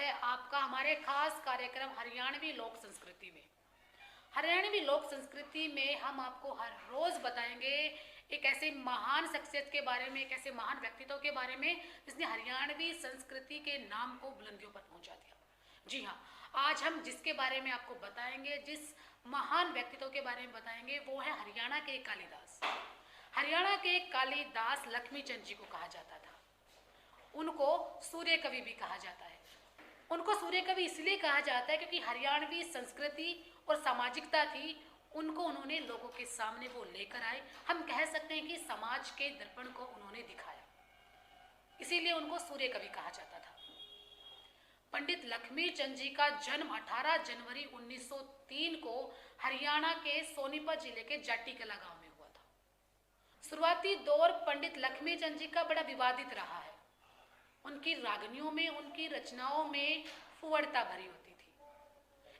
है आपका हमारे खास कार्यक्रम हरियाणवी लोक संस्कृति में। हरियाणवी लोक संस्कृति में हम आपको हर रोज बताएंगे एक ऐसे महान शख्सियत के बारे में, एक ऐसे महान व्यक्तित्व के बारे में जिसने हरियाणवी संस्कृति के नाम को बुलंदियों पर पहुंचा दिया। जी हाँ, आज हम जिसके बारे में आपको बताएंगे, जिस महान व्यक्तित्व के बारे में बताएंगे, वो है हरियाणा के कालिदास। हरियाणा के कालिदास लक्ष्मीचंद जी को कहा जाता था। उनको सूर्य कवि भी कहा जाता है। उनको सूर्य कवि इसलिए कहा जाता है क्योंकि हरियाणवी संस्कृति और सामाजिकता थी, उनको उन्होंने लोगों के सामने वो लेकर आए। हम कह सकते हैं कि समाज के दर्पण को उन्होंने दिखाया, इसीलिए उनको सूर्य कवि कहा जाता था। पंडित लक्ष्मीचंद जी का जन्म 18 जनवरी 1903 को हरियाणा के सोनीपत जिले के जाटीकला गांव में हुआ था। शुरुआती दौर पंडित लक्ष्मीचंद जी का बड़ा विवादित रहा है। उनकी रागनियों में, उनकी रचनाओं में फुहड़ता भरी होती थी।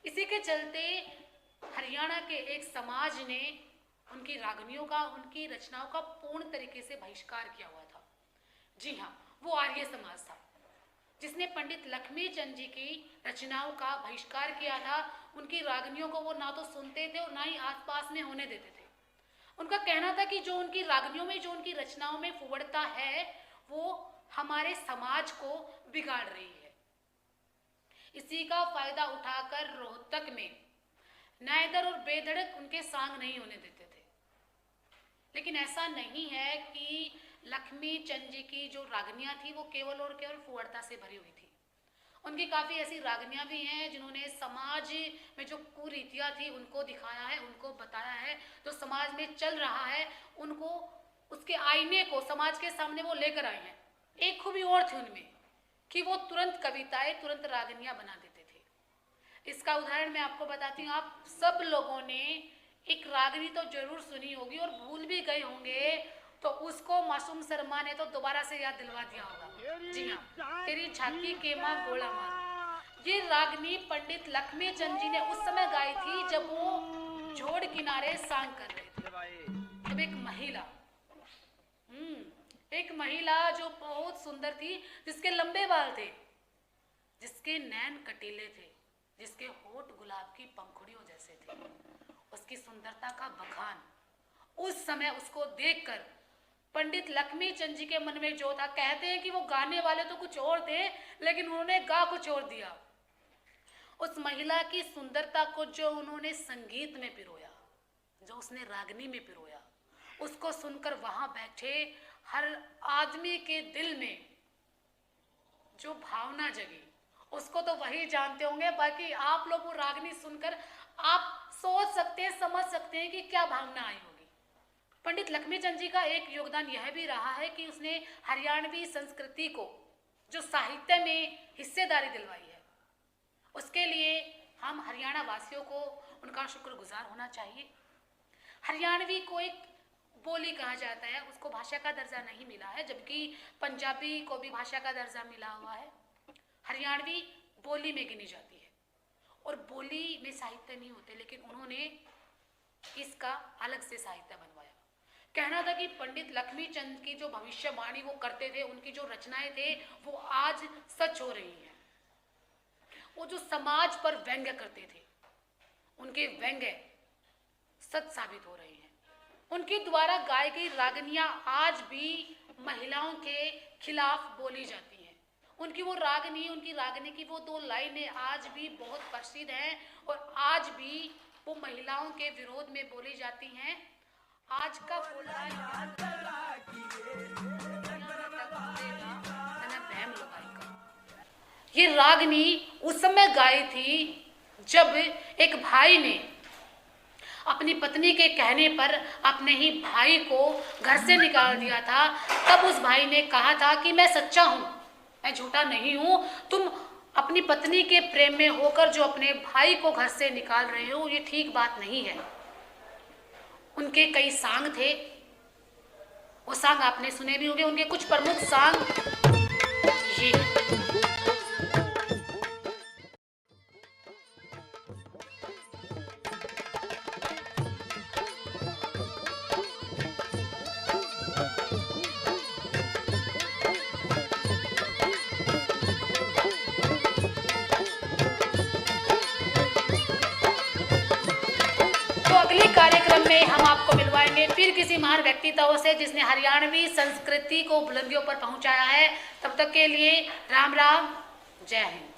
इसी के चलते हरियाणा के एक समाज ने उनकी रागनियों का, उनकी रचनाओं का पूर्ण तरीके से बहिष्कार किया हुआ था। जी हाँ, वो आर्य समाज था जिसने पंडित लक्ष्मीचंद जी की रचनाओं का बहिष्कार किया था। उनकी रागनियों को वो ना तो सुनते थे और ना ही आसपास में होने देते थे। उनका कहना था कि जो उनकी रागनियों में, जो उनकी रचनाओं में फुहड़ता है, वो हमारे समाज को बिगाड़ रही है। इसी का फायदा उठाकर रोहतक में नायदर और बेधड़क उनके सांग नहीं होने देते थे। लेकिन ऐसा नहीं है कि लक्ष्मीचंद जी की जो रागनियां थी वो केवल और केवल फुहड़ता से भरी हुई थी। उनकी काफ़ी ऐसी रागनियां भी हैं जिन्होंने समाज में जो कुरीतियां थी उनको दिखाया है, उनको बताया है। जो समाज में चल रहा है उनको, उसके आईने को समाज के सामने वो लेकर आए हैं। एक खूबी और थी उनमें कि वो तुरंत कविताएं, तुरंत रागनियां बना देते थे। इसका उदाहरण मैं आपको बताती हूँ। आप सब लोगों ने एक रागनी तो जरूर सुनी होगी और भूल भी गए होंगे, तो उसको मासूम शर्मा ने तो दोबारा से याद दिलवा दिया होगा। जी हाँ, तेरी झांकी के माँ गोला मार। ये रागनी पंडित लक्ष्मीचंद जी ने उस समय गाई थी जब वो जोड़ किनारे सांग कर रहे थे। तब एक महिला जो बहुत सुंदर थी, जिसके लंबे बाल थे, जिसके नैन कटीले थे, जिसके होठ गुलाब की पंखुड़ियों जैसे थे, उसकी सुंदरता का बखान उस समय उसको देखकर पंडित लक्ष्मीचंद जी के मन में जो था, कहते हैं कि वो गाने वाले तो कुछ और थे लेकिन उन्होंने गा कुछ और दिया। उस महिला की सुंदरता को जो उन्होंने संगीत में पिरोया, जो उसने रागनी में पिरोया, उसको सुनकर वहां बैठे हर आदमी के दिल में जो भावना जगी, उसको तो वही जानते होंगे। बाकी आप लोग वो रागनी सुनकर आप सोच सकते हैं, समझ सकते हैं कि क्या भावना आई होगी। पंडित लक्ष्मीचंद जी का एक योगदान यह भी रहा है कि उसने हरियाणवी संस्कृति को, जो साहित्य में हिस्सेदारी दिलवाई है, उसके लिए हम हरियाणा वासियों को उनका शुक्रगुजार होना चाहिए। हरियाणवी को एक बोली कहा जाता है, उसको भाषा का दर्जा नहीं मिला है, जबकि पंजाबी को भी भाषा का दर्जा मिला हुआ है। हरियाणवी बोली में गिनी जाती है और बोली में साहित्य नहीं होते, लेकिन उन्होंने इसका अलग से साहित्य बनवाया। कहना था कि पंडित लक्ष्मीचंद की जो भविष्यवाणी वो करते थे, उनकी जो रचनाएं थे, वो आज सच हो रही हैं। वो जो समाज पर व्यंग्य करते थे, उनके व्यंग्य सच साबित हो रहे हैं। उनके द्वारा गाई गई रागनियां आज भी महिलाओं के खिलाफ बोली जाती हैं। उनकी रागनी की वो 2 लाइनें आज भी बहुत प्रसिद्ध हैं और आज भी वो महिलाओं के विरोध में बोली जाती हैं। आज का ये रागनी उस समय गाई थी जब एक भाई ने अपनी पत्नी के कहने पर अपने ही भाई को घर से निकाल दिया था। तब उस भाई ने कहा था कि मैं सच्चा हूँ, मैं झूठा नहीं हूँ। तुम अपनी पत्नी के प्रेम में होकर जो अपने भाई को घर से निकाल रहे हो, ये ठीक बात नहीं है। उनके कई सांग थे, वो सांग आपने सुने भी होंगे। उनके कुछ प्रमुख सांग ये किसी महान व्यक्तित्व से जिसने हरियाणवी संस्कृति को बुलंदियों पर पहुंचाया है। तब तक के लिए राम राम, जय हिंद।